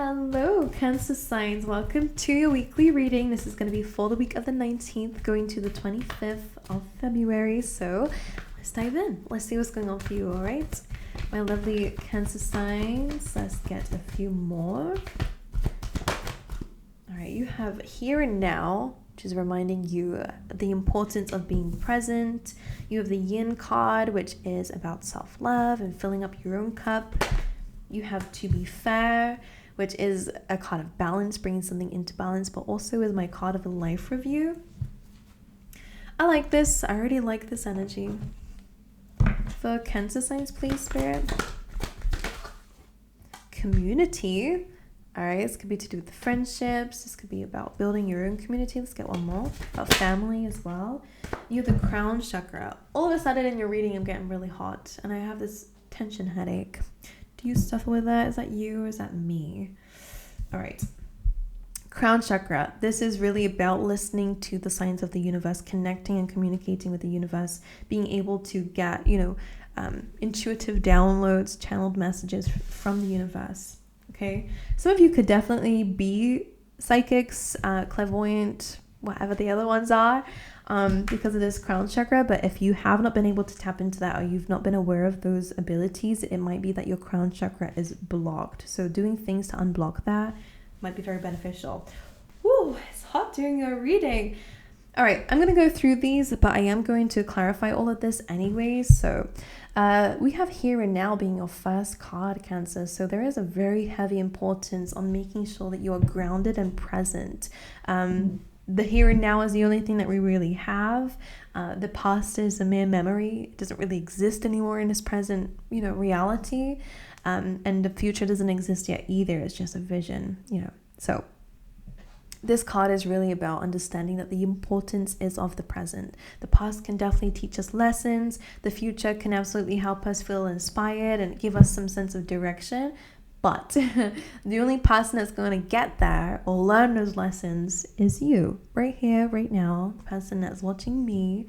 Hello, Cancer signs. Welcome to your weekly reading. This is going to be for the week of the 19th going to the 25th of February. So let's dive in. Let's see what's going on for you, all right? My lovely Cancer signs. Let's get a few more. All right, you have here and now, which is reminding you the importance of being present. You have the Yin card, which is about self-love and filling up your own cup. You have to be fair, which is a card of balance, bringing something into balance, but also is my card of a life review. I like this. I already like this energy. For Cancer signs, please, Spirit. Community. All right, this could be to do with friendships. This could be about building your own community. Let's get one more. About family as well. You have the crown chakra. All of a sudden in your reading, I'm getting really hot, and I have this tension headache. Do you suffer with that? Is that you or is that me? All right. Crown chakra. This is really about listening to the signs of the universe, connecting and communicating with the universe, being able to get, intuitive downloads, channeled messages from the universe. Okay. Some of you could definitely be psychics, clairvoyant, whatever the other ones are, because of this crown chakra. But if you have not been able to tap into that, or you've not been aware of those abilities, it might be that your crown chakra is blocked. So doing things to unblock that might be very beneficial. Woo, it's hot doing a reading. All right, I'm going to go through these, but I am going to clarify all of this anyways. So we have here and now being your first card, Cancer. So there is a very heavy importance on making sure that you are grounded and present. The here and now is the only thing that we really have. The past is a mere memory. It doesn't really exist anymore in this present, reality. And the future doesn't exist yet either. It's just a vision, So this card is really about understanding that the importance is of the present. The past can definitely teach us lessons. The future can absolutely help us feel inspired and give us some sense of direction. But the only person that's going to get there or learn those lessons is you, right here, right now, the person that's watching me.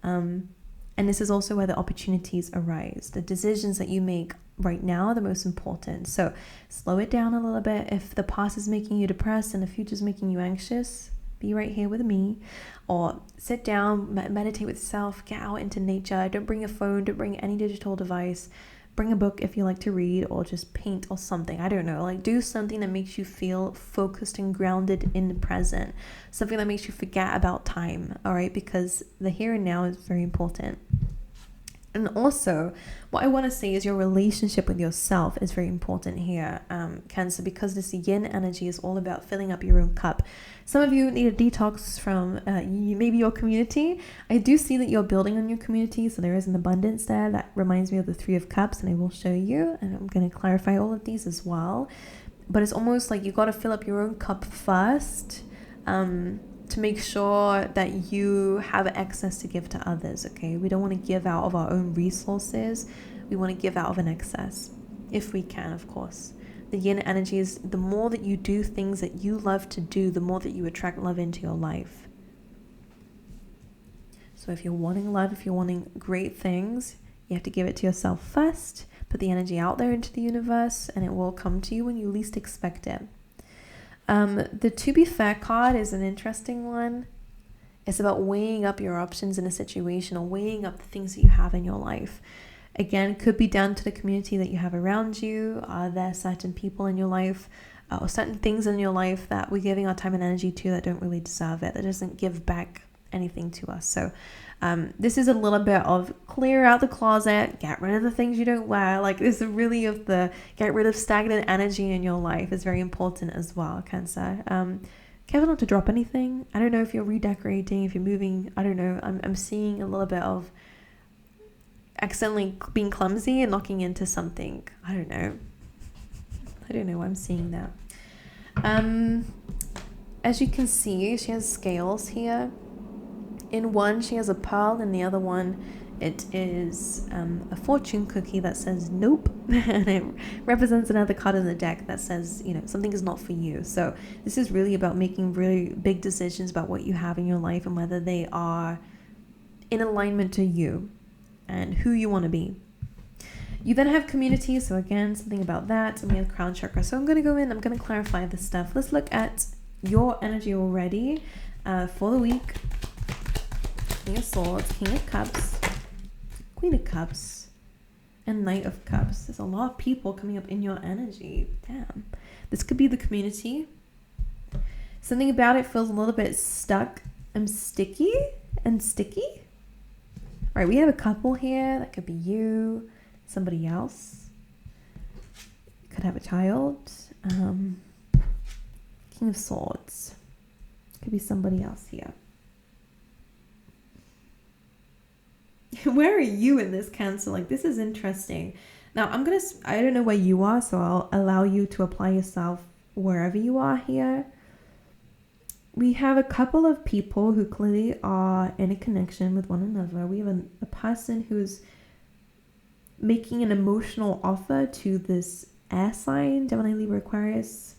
And this is also where the opportunities arise. The decisions that you make right now are the most important. So slow it down a little bit. If the past is making you depressed and the future is making you anxious, be right here with me. Or sit down, meditate with self, get out into nature. Don't bring a phone, don't bring any digital device. Bring a book if you like to read, or just paint or something. I don't know. Like, do something that makes you feel focused and grounded in the present. Something that makes you forget about time, all right? Because the here and now is very important. And also, what I want to say is your relationship with yourself is very important here, Cancer, because this yin energy is all about filling up your own cup. Some of you need a detox from maybe your community. I do see that you're building on your community, so there is an abundance there. That reminds me of the Three of Cups, and I will show you, and I'm going to clarify all of these as well. But it's almost like you got to fill up your own cup first, to make sure that you have access to give to others, okay? We don't want to give out of our own resources. We want to give out of an excess, if we can, of course. The yin energy is the more that you do things that you love to do, the more that you attract love into your life. So if you're wanting love, if you're wanting great things, you have to give it to yourself first, put the energy out there into the universe, and it will come to you when you least expect it. The to be fair card is an interesting one. It's about weighing up your options in a situation, or weighing up the things that you have in your life. Again, it could be down to the community that you have around you. Are there certain people in your life or certain things in your life that we're giving our time and energy to that don't really deserve it, that doesn't give back anything to us? So this is a little bit of clear out the closet, get rid of the things you don't wear. Like, this is really of the get rid of stagnant energy in your life is very important as well, Cancer. Careful not to drop anything. I don't know if you're redecorating, if you're moving. I don't know. I'm seeing a little bit of accidentally being clumsy and knocking into something. I don't know why I'm seeing that. As you can see, she has scales here. In one, she has a pearl, and the other one, it is a fortune cookie that says nope, and it represents another card in the deck that says, something is not for you. So this is really about making really big decisions about what you have in your life and whether they are in alignment to you and who you want to be. You then have community. So again, something about that. And we have crown chakra. So I'm going to go in. I'm going to clarify this stuff. Let's look at your energy already for the week. King of Swords, King of Cups, Queen of Cups, and Knight of Cups. There's a lot of people coming up in your energy. Damn. This could be the community. Something about it feels a little bit stuck and sticky. All right, we have a couple here. That could be you, somebody else. Could have a child. King of Swords. Could be somebody else here. Where are you in this, Cancer? Like, this is interesting. Now, I don't know where you are, so I'll allow you to apply yourself wherever you are here. We have a couple of people who clearly are in a connection with one another. We have a person who's making an emotional offer to this air sign, Gemini, Libra, Aquarius.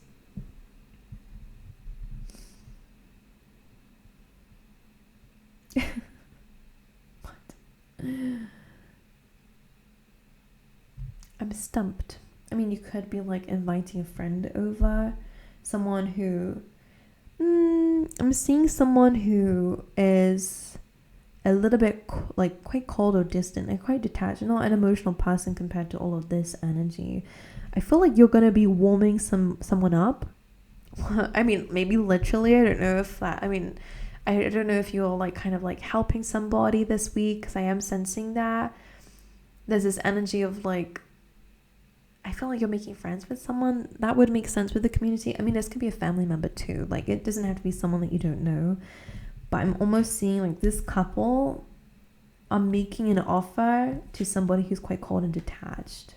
I'm stumped. I mean, you could be like inviting a friend over, someone who I'm seeing someone who is a little bit like quite cold or distant and quite detached, not an emotional person compared to all of this energy. I feel like you're gonna be warming someone up. I mean, maybe literally. I don't know if that. I mean, I don't know if you're like kind of like helping somebody this week, because I am sensing that there's this energy of like, I feel like you're making friends with someone. That would make sense with the community. I mean, this could be a family member too. Like, it doesn't have to be someone that you don't know. But I'm almost seeing like this couple are making an offer to somebody who's quite cold and detached.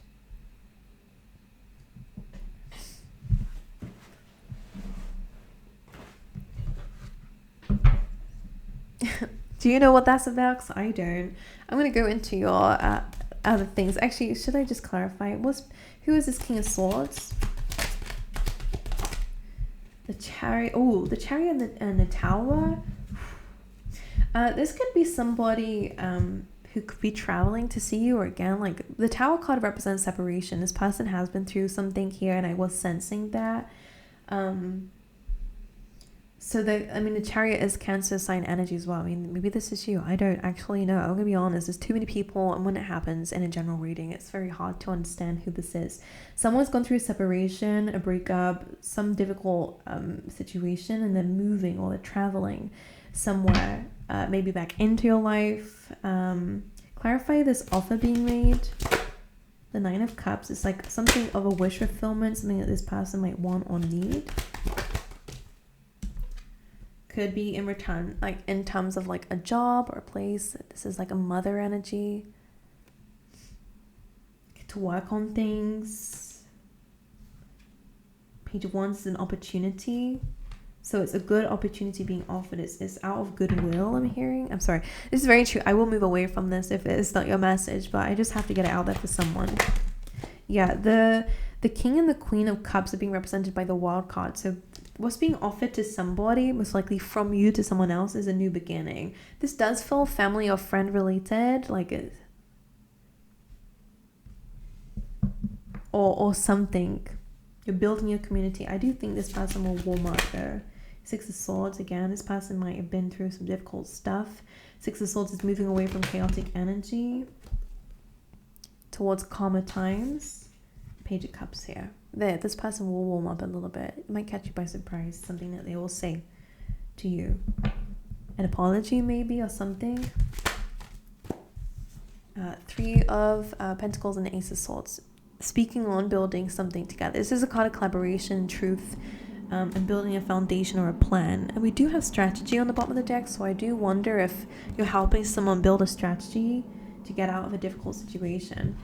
Do you know what that's about? 'Cause I don't. I'm going to go into your other things. Actually, should I just clarify? Who is this King of Swords? The Chariot. Oh, the Chariot and the Tower. This could be somebody who could be traveling to see you, or again, like the Tower card represents separation. This person has been through something here, and I was sensing that. So the Chariot is Cancer sign energy as well. I mean, maybe this is you. I don't actually know. I'm gonna be honest. There's too many people, and when it happens in a general reading, it's very hard to understand who this is. Someone's gone through a separation, a breakup, some difficult situation, and then moving or traveling somewhere, maybe back into your life. Clarify this offer being made. The Nine of Cups is like something of a wish fulfillment, something that this person might want or need. Could be in return, like in terms of like a job or a place. This is like a mother energy. Get to work on things. Page 1 is an opportunity. So it's a good opportunity being offered. It's out of goodwill, I'm hearing. I'm sorry. This is very true. I will move away from this if it's not your message, but I just have to get it out there for someone. Yeah, the King and the Queen of Cups are being represented by the wild card. So what's being offered to somebody, most likely from you to someone else, is a new beginning. This does feel family or friend related, like it, or something. You're building your community. I do think this person will warm up though. Six of Swords, again, this person might have been through some difficult stuff. Six of Swords is moving away from chaotic energy towards calmer times. Page of Cups here. This person will warm up a little bit. It might catch you by surprise, something that they will say to you. An apology maybe, or something. Three of Pentacles and the Ace of Swords. Speaking on building something together. This is a card of collaboration, truth, and building a foundation or a plan. And we do have strategy on the bottom of the deck, so I do wonder if you're helping someone build a strategy to get out of a difficult situation.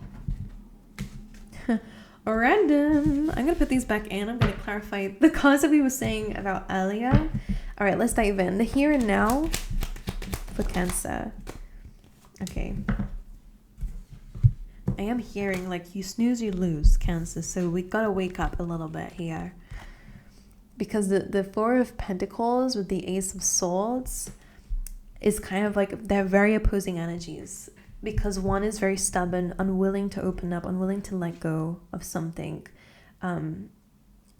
Random. I'm going to put these back in. I'm going to clarify the cards that we were saying about earlier. All right, let's dive in. The here and now for Cancer. Okay. I am hearing like you snooze, you lose, Cancer. So we got to wake up a little bit here. Because the Four of Pentacles with the Ace of Swords is kind of like, they're very opposing energies. because one is very stubborn, unwilling to open up, unwilling to let go of something. And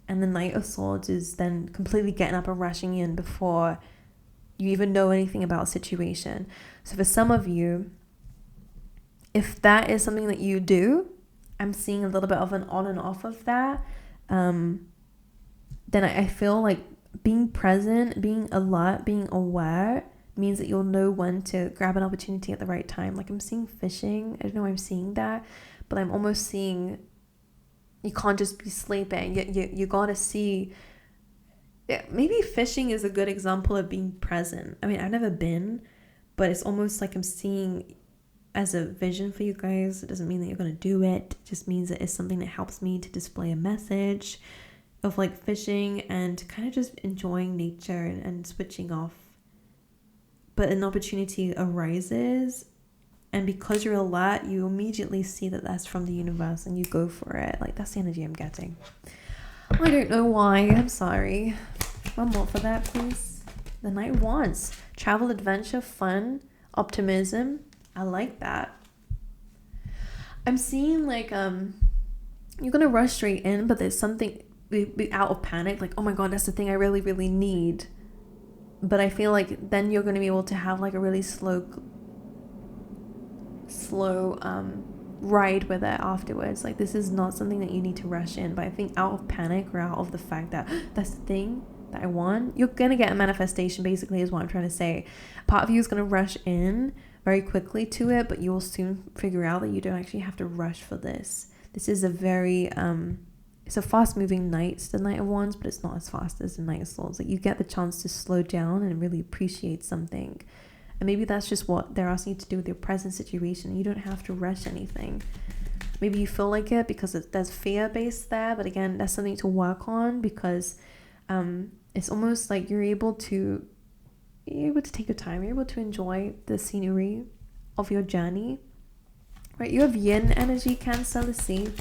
the Knight of Swords is then completely getting up and rushing in before you even know anything about a situation. So for some of you, if that is something that you do, I'm seeing a little bit of an on and off of that. Then I feel like being present, being alert, being aware means that you'll know when to grab an opportunity at the right time. Like I'm seeing fishing. I don't know why I'm seeing that, but I'm almost seeing you can't just be sleeping. You gotta see. Yeah, maybe fishing is a good example of being present. I mean, I've never been, but it's almost like I'm seeing as a vision for you guys. It doesn't mean that you're gonna do it. It just means that it's something that helps me to display a message of like fishing and kind of just enjoying nature and switching off. But an opportunity arises, and because you're alert, you immediately see that that's from the universe and you go for it. Like that's the energy I'm getting. I don't know why. I'm sorry. One more for that, please. The Knight of Wands. Travel, adventure, fun, optimism. I like that. I'm seeing like you're gonna rush straight in, but there's something be out of panic. Like, oh my god, that's the thing I really, really need. But I feel like then you're gonna be able to have like a really slow ride with it afterwards. Like this is not something that you need to rush in, but I think out of panic or out of the fact that that's the thing that I want, you're gonna get a manifestation basically is what I'm trying to say. Part of you is gonna rush in very quickly to it, but you will soon figure out that you don't actually have to rush for this. This is a very it's a fast moving night, the Knight of Wands, but it's not as fast as the Knight of Swords. Like you get the chance to slow down and really appreciate something. And maybe that's just what they're asking you to do with your present situation. You don't have to rush anything. Maybe you feel like it because there's fear based there. But again, that's something to work on because it's almost like you're able to take your time. You're able to enjoy the scenery of your journey. Right? You have yin energy, Cancer. Let's see.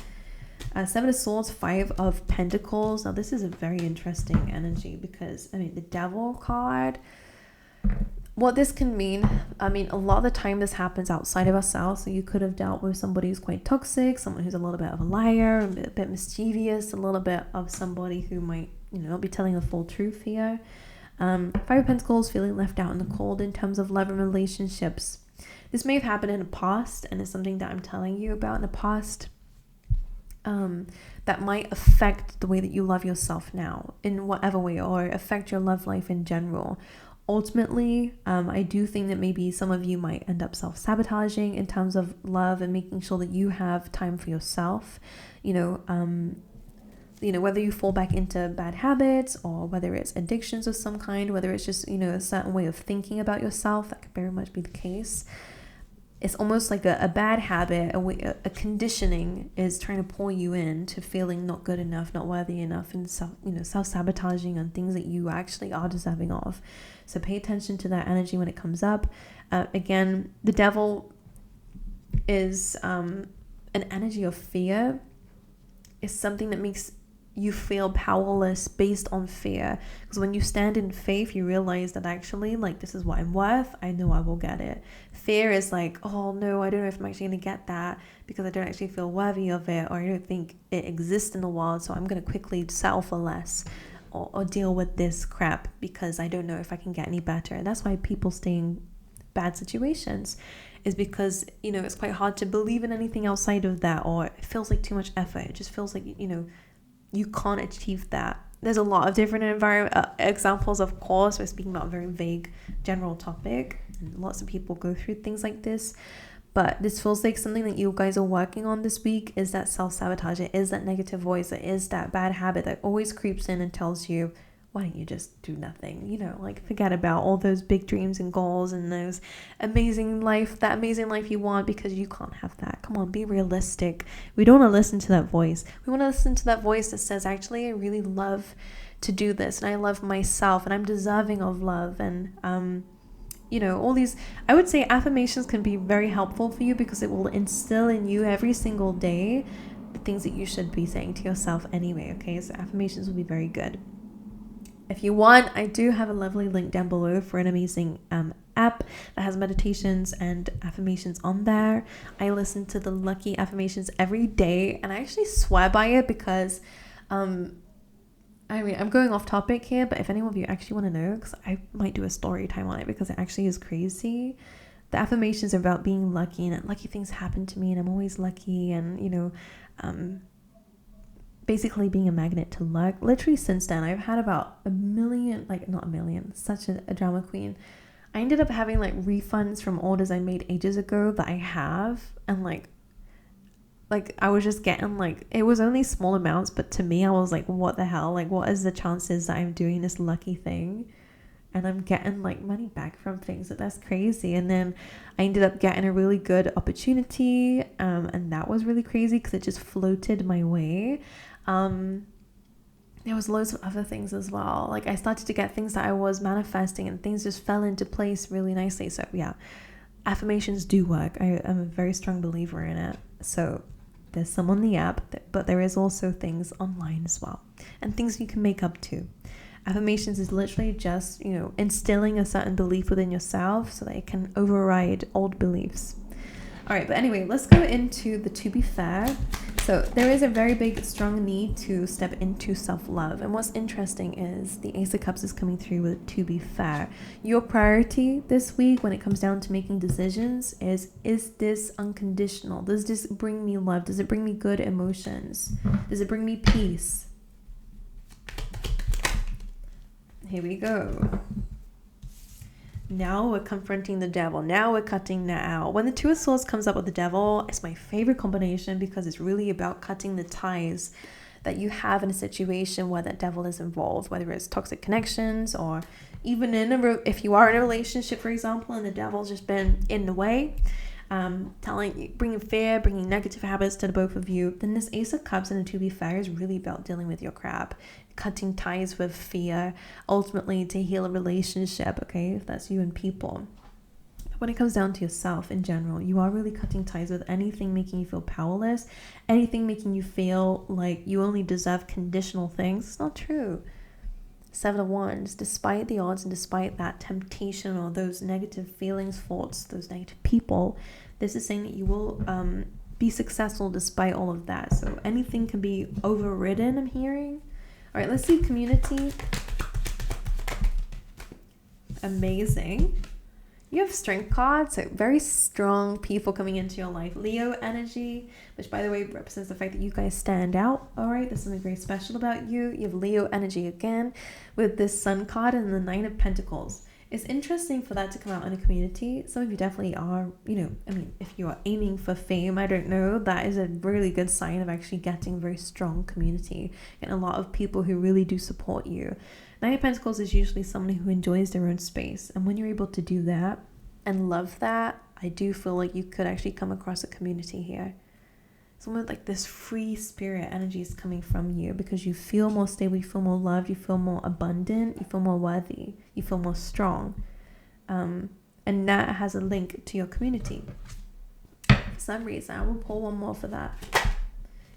Seven of Swords, Five of Pentacles. Now, this is a very interesting energy because, I mean, the Devil card... What this can mean, I mean, a lot of the time this happens outside of ourselves. So you could have dealt with somebody who's quite toxic, someone who's a little bit of a liar, a bit mischievous, a little bit of somebody who might, not be telling the full truth here. Five of Pentacles, feeling left out in the cold in terms of love and relationships. This may have happened in the past, and it's something that I'm telling you about in the past. That might affect the way that you love yourself now in whatever way, or affect your love life in general. Ultimately, I do think that maybe some of you might end up self-sabotaging in terms of love and making sure that you have time for yourself. Whether you fall back into bad habits or whether it's addictions of some kind, whether it's just, a certain way of thinking about yourself, that could very much be the case. It's almost like a bad habit, a conditioning is trying to pull you in to feeling not good enough, not worthy enough, and self-sabotaging on things that you actually are deserving of. So pay attention to that energy when it comes up. Again, the Devil is an energy of fear. It's something that makes you feel powerless based on fear, because when you stand in faith, you realize that actually, like, this is what I'm worth. I know I will get it. Fear is like, oh no, I don't know if I'm actually going to get that because I don't actually feel worthy of it, or I don't think it exists in the world, so I'm going to quickly settle for less or deal with this crap because I don't know if I can get any better. And that's why people stay in bad situations, is because it's quite hard to believe in anything outside of that, or it feels like too much effort. It just feels like you can't achieve that. There's a lot of different examples, of course. We're speaking about a very vague general topic, and lots of people go through things like this, but this feels like something that you guys are working on this week. Is that self-sabotage, it is that negative voice, it is that bad habit that always creeps in and tells you, why don't you just do nothing? Forget about all those big dreams and goals and those that amazing life you want, because you can't have that. Come on, be realistic. We don't want to listen to that voice. We want to listen to that voice that says, actually, I really love to do this, and I love myself, and I'm deserving of love. And, all these, I would say affirmations can be very helpful for you because it will instill in you every single day the things that you should be saying to yourself anyway, okay? So affirmations will be very good. If you want, I do have a lovely link down below for an amazing app that has meditations and affirmations on there. I listen to the lucky affirmations every day, and I actually swear by it because I mean, I'm going off topic here, but if any of you actually want to know, because I might do a story time on it because it actually is crazy. The affirmations are about being lucky, and lucky things happen to me, and I'm always lucky, and basically being a magnet to luck. Literally since then, I've had about a million, like not a million, such a drama queen. I ended up having like refunds from orders I made ages ago that I have, and like I was just getting like, it was only small amounts, but to me I was like, what the hell, like what is the chances that I'm doing this lucky thing and I'm getting like money back from things? So that's crazy. And then I ended up getting a really good opportunity, and that was really crazy because it just floated my way. There was loads of other things as well. Like I started to get things that I was manifesting, and things just fell into place really nicely. So yeah, affirmations do work. I am a very strong believer in it. So there's some on the app, but there is also things online as well, and things you can make up too. Affirmations is literally just, instilling a certain belief within yourself so that it can override old beliefs. All right, but anyway, let's go into the to be fair. So there is a very big, strong need to step into self-love. And what's interesting is the Ace of Cups is coming through with to be fair. Your priority this week when it comes down to making decisions is this unconditional? Does this bring me love? Does it bring me good emotions? Does it bring me peace? Here we go. Now we're confronting the devil. Now we're cutting that out. When the Two of Swords comes up with the devil, it's my favorite combination because it's really about cutting the ties that you have in a situation where that devil is involved, whether it's toxic connections or even if you are in a relationship, for example, and the devil's just been in the way, bringing fear, bringing negative habits to the both of you. Then this Ace of Cups and the to be fair is really about dealing with your crap, cutting ties with fear, ultimately to heal a relationship, okay, if that's you and people. When it comes down to yourself in general, you are really cutting ties with anything making you feel powerless, anything making you feel like you only deserve conditional things. It's not true. Seven of Wands, despite the odds and despite that temptation or those negative feelings, thoughts, those negative people, this is saying that you will be successful despite all of that. So anything can be overridden, I'm hearing. All right, let's see community. Amazing. You have strength cards, so very strong people coming into your life. Leo energy, which by the way represents the fact that you guys stand out. All right, there's something very special about you. You have Leo energy again with this Sun card and the Nine of Pentacles. It's interesting for that to come out in a community. Some of you definitely are, if you are aiming for fame, I don't know, that is a really good sign of actually getting a very strong community and a lot of people who really do support you. Nine of Pentacles is usually someone who enjoys their own space. And when you're able to do that and love that, I do feel like you could actually come across a community here. Someone with like this free spirit energy is coming from you because you feel more stable, you feel more loved, you feel more abundant, you feel more worthy, you feel more strong. And that has a link to your community. For some reason, I will pull one more for that.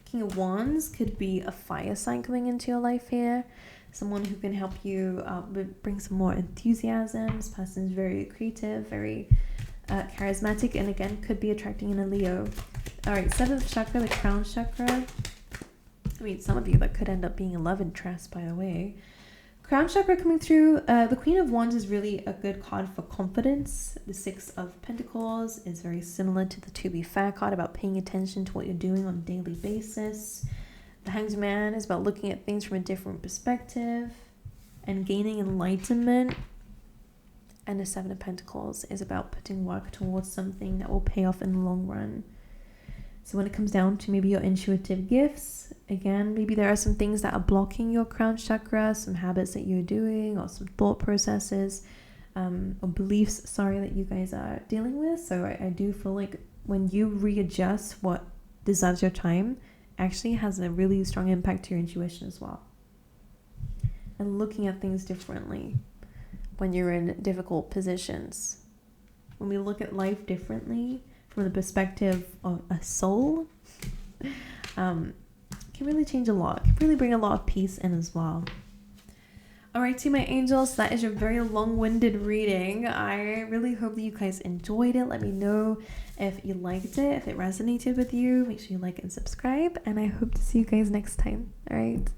King of Wands could be a fire sign coming into your life here. Someone who can help you bring some more enthusiasm. This person is very creative, very charismatic, and again, could be attracting in a Leo. All right, 7th chakra, the crown chakra. Some of you that could end up being a love interest, by the way. Crown chakra coming through. The Queen of Wands is really a good card for confidence. The 6 of Pentacles is very similar to the to be fair card, about paying attention to what you're doing on a daily basis. The Hanged Man is about looking at things from a different perspective and gaining enlightenment. And the 7 of Pentacles is about putting work towards something that will pay off in the long run. So when it comes down to maybe your intuitive gifts, again, maybe there are some things that are blocking your crown chakra, some habits that you're doing or some thought processes or beliefs, that you guys are dealing with. So I do feel like when you readjust what deserves your time, actually has a really strong impact to your intuition as well. And looking at things differently when you're in difficult positions. When we look at life differently from the perspective of a soul, can really change a lot. Can really bring a lot of peace in as well. Alrighty, my angels, that is your very long-winded reading. I really hope that you guys enjoyed it. Let me know if you liked it, if it resonated with you. Make sure you like and subscribe, and I hope to see you guys next time. All right.